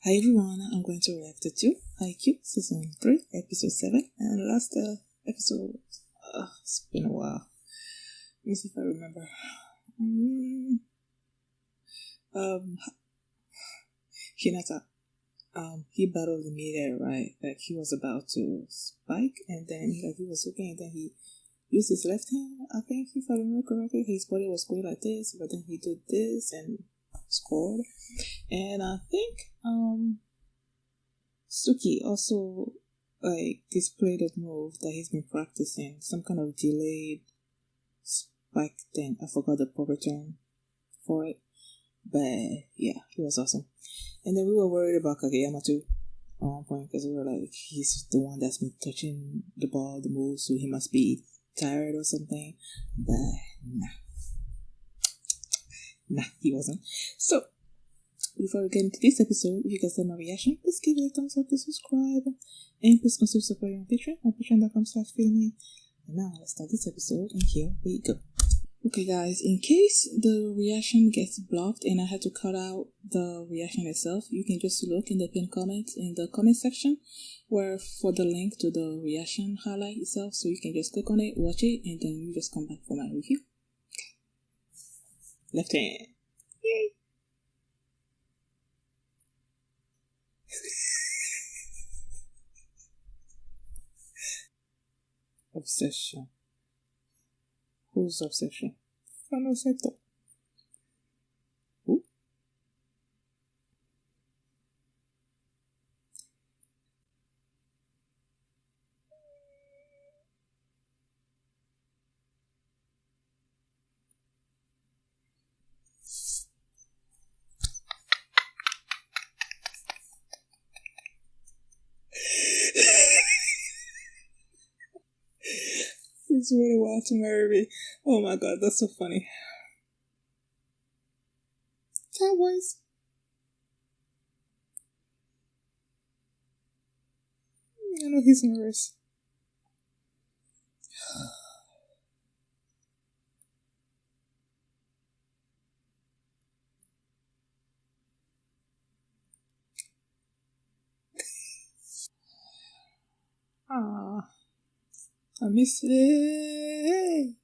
Hi everyone, I'm going to react to Haikyuu Season 3, Episode 7, and last episode, it's been a while. Let me see if I remember. Hinata, he battled the meteor, right? Like he was about to spike, and then he was looking, and then he used his left hand, I think, if I remember correctly. His body was going like this, but then he did this and scored. And I think Suki also displayed a move that he's been practicing, some kind of delayed spike thing. I forgot the proper term for it, but yeah, he was awesome. And then we were worried about Kageyama too at one point, because we were like, he's the one that's been touching the ball the most, so he must be tired or something. But nah, he wasn't. So before we get into this episode, if you guys like my reaction, please give it a thumbs up, please subscribe, and please consider supporting on Patreon at patreon.com/feelme. And now let's start this episode, and here we go. Okay guys, in case the reaction gets blocked and I had to cut out the reaction itself, you can just look in the pinned comments in the comment section where for the link to the reaction highlight itself, so you can just click on it, watch it, and then you just come back for my review. Left hand. Yay! Obsession. Whose obsession? Fanoseto. Who? It's really wild to marry me. Oh my god, that's so funny. Cowboys. I know he's nervous. Ah, I miss it.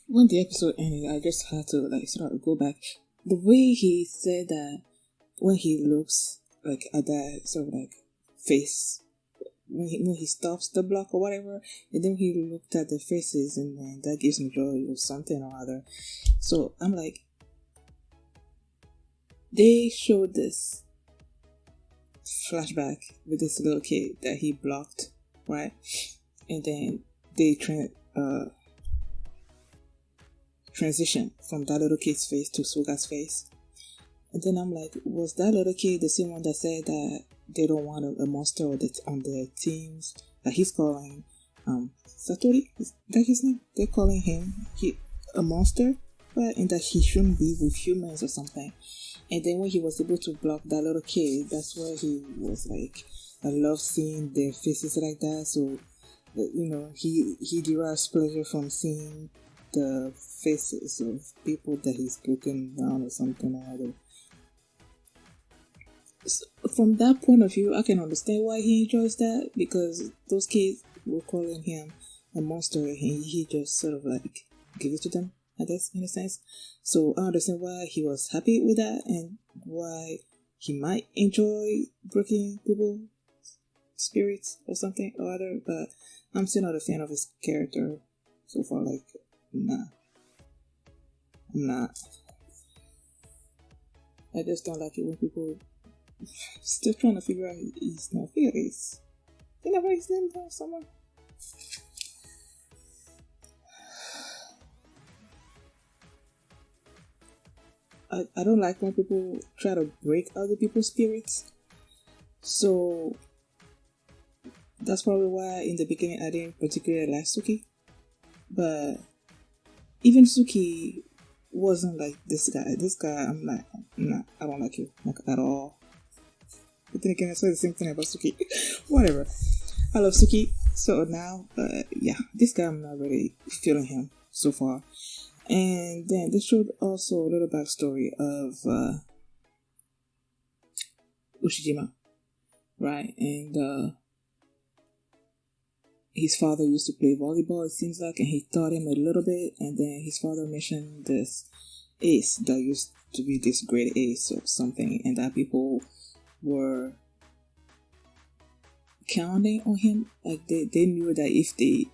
When the episode ended, I just had to sort of go back. The way he said that when he looks at that sort of face, when he stops the block or whatever, and then he looked at the faces, and then that gives me joy or something or other. So I'm like, they showed this flashback with this little kid that he blocked, right? And then they transition from that little kid's face to Suga's face. And then I'm like, was that little kid the same one that said that they don't want a monster on their teams? That he's calling Satori? Is that his name? They're calling him a monster, right? And that he shouldn't be with humans or something. And then when he was able to block that little kid, that's where he was like, I love seeing their faces like that. So, he derives pleasure from seeing the faces of people that he's looking down or something or other. So from that point of view, I can understand why he enjoys that, because those kids were calling him a monster and he just sort of give it to them, I guess, in a sense. So I understand why he was happy with that and why he might enjoy breaking people's spirits or something or other, but I'm still not a fan of his character so far. Nah. I'm not. I just don't like it when people still trying to figure out his name. He never his name down somewhere. I don't like when people try to break other people's spirits. So that's probably why in the beginning I didn't particularly like Suki. But even Suki wasn't like this guy. This guy, I don't like you at all. But then again, I said the same thing about Suki. Whatever. I love Suki. So now, yeah, this guy, I'm not really feeling him so far. And then they showed also a little backstory of Ushijima, right? And his father used to play volleyball, it seems like, and he taught him a little bit. And then his father mentioned this ace that used to be this great ace or something, and that people were counting on him. Like they knew that if they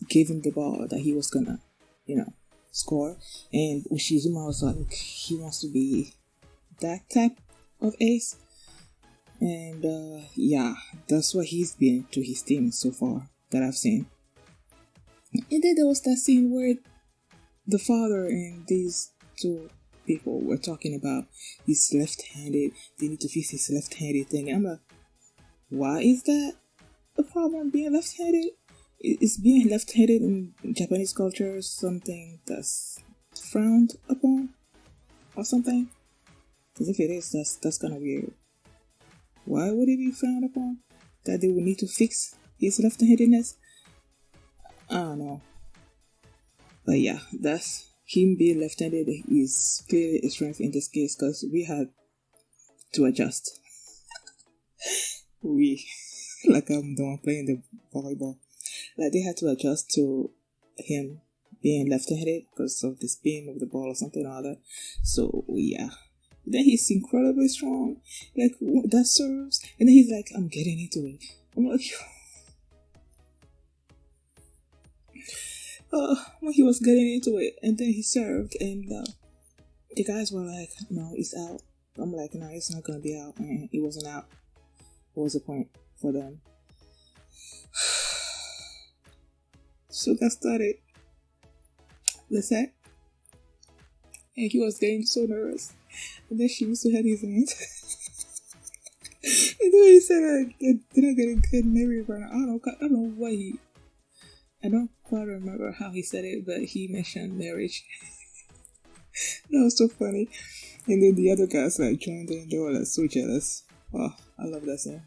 gave him the ball, that he was gonna, score. And Ushijima was like, he wants to be that type of ace. And yeah, that's what he's been to his team so far that I've seen. And then there was that scene where the father and these two people were talking about he's left-handed, they need to fix his left-handed thing. And I'm like, why is that a problem, being left-handed? Is being left-handed in Japanese culture something that's frowned upon or something? Because if it is, that's kind of weird. Why would it be frowned upon? That they would need to fix his left-handedness? I don't know. But yeah, that's him being left-handed is clearly a strength in this case, because we had to adjust. Like I'm the one playing the volleyball. Like they had to adjust to him being left-handed because of the spin of the ball or something or other. So yeah. Then he's incredibly strong. Like that serves. And then he's like, I'm getting into it. I'm like, when he was getting into it, and then he served, and the guys were like, no, it's out. I'm like, no, it's not gonna be out. And it wasn't out. What was the point for them? So that started the set, and he was getting so nervous. And then she used to have his hands. And then he said, they're not gonna get married right now. I don't know why I don't quite remember how he said it, but he mentioned marriage. That was so funny. And then the other guys like joined in, they were like so jealous. Oh, I love that scene.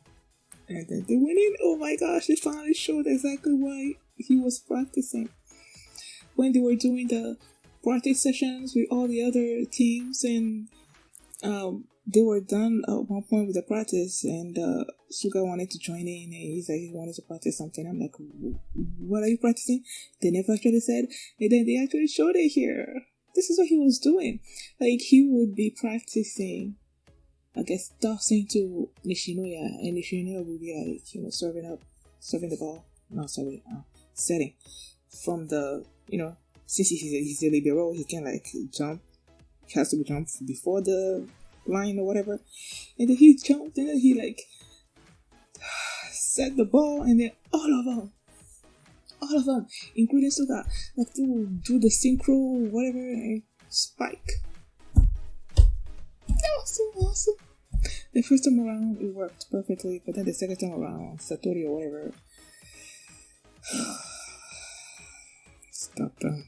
And then they went in, oh my gosh, they finally showed exactly why he was practicing. When they were doing the practice sessions with all the other teams, and they were done at one point with the practice, and Suga wanted to join in, and he's like, he wanted to practice something. I'm like, what are you practicing? They never actually said, and then they actually showed it here. This is what he was doing. Like, he would be practicing, I guess, tossing to Nishinoya, and Nishinoya would be like, serving the ball. No, sorry, setting from the, since he's a libero, he can like jump. He has to be jumped before the line or whatever. And then he jumped, and then he like set the ball, and then all of them, including Suga, like they will do the synchro, whatever, and spike. That was so awesome. The first time around it worked perfectly, but then the second time around, Satori or whatever, stop them.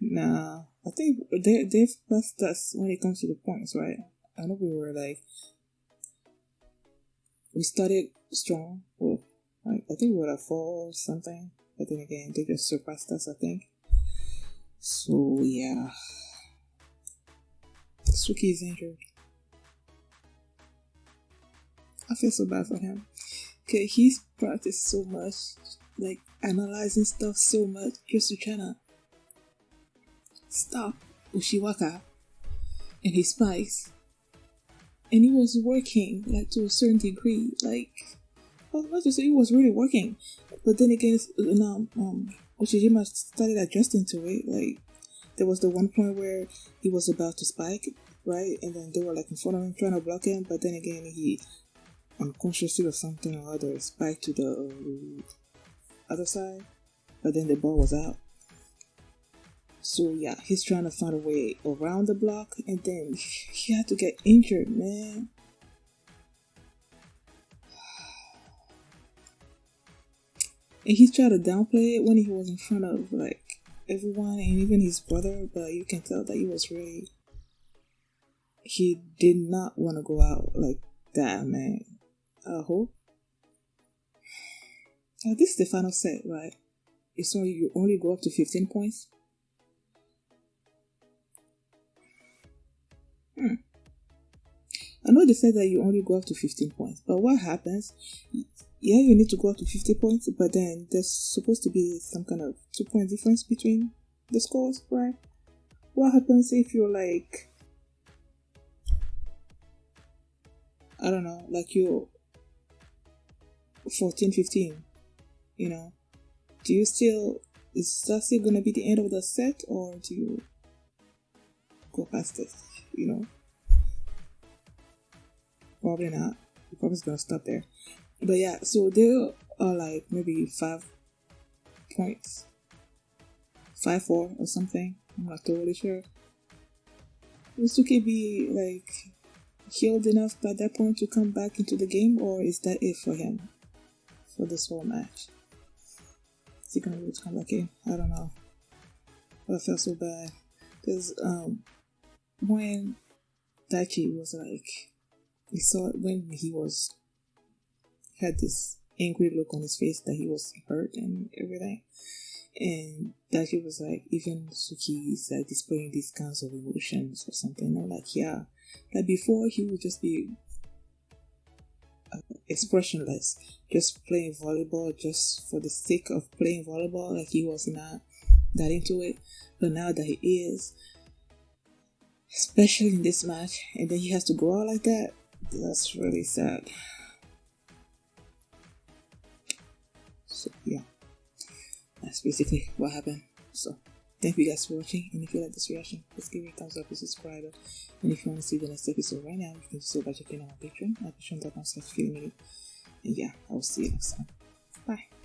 Nah, I think they've passed us when it comes to the points, right? I know we started strong. Well, I think we were at 4 or something, but then again, they just surpassed us, I think. So yeah, Suki is injured. I feel so bad for him. Okay, he's practiced so much, like analyzing stuff so much just to try to stop Ushiwaka and his spikes. And it was working, like, to a certain degree. Like, I was about to say it was really working. But then again, Ushijima started adjusting to it. Like, there was the one point where he was about to spike, right? And then they were, like, in front of him trying to block him. But then again, he unconsciously or something or other spiked to the other side. But then the ball was out. So yeah, he's trying to find a way around the block, and then he had to get injured, man. And he tried to downplay it when he was in front of like everyone and even his brother, but you can tell that he did not want to go out like that, man. I hope. This is the final set, right? You only go up to 15 points. I know they said that you only go up to 15 points, but what happens? Yeah, you need to go up to 50 points, but then there's supposed to be some kind of 2-point difference between the scores, right? What happens if you're like, I don't know, like you're 14, 15, you know? Is that still gonna be the end of the set, or do you go past this, you know? Probably not. You're probably gonna stop there. But yeah, so there are like maybe 5 points. 5-4 or something. I'm not totally sure. Will Suki be like healed enough by that point to come back into the game, or is that it for him for this whole match? Is he gonna be able to come back in? I don't know. But I felt so bad because when Daichi was like, we saw it when he had this angry look on his face that he was hurt and everything, and Daichi was like, even Suki is like displaying these kinds of emotions or something. I'm like, yeah, like before he would just be expressionless, just playing volleyball just for the sake of playing volleyball, like he was not that into it. But now that he is, especially in this match, and then he has to go out like that, that's really sad. So yeah, that's basically what happened. So thank you guys for watching, and if you like this reaction, please give it a thumbs up and subscribe. And if you want to see the next episode right now, you can do so by checking out my Patreon at patreon.com/feelingminute. And yeah, I will see you next time. Bye.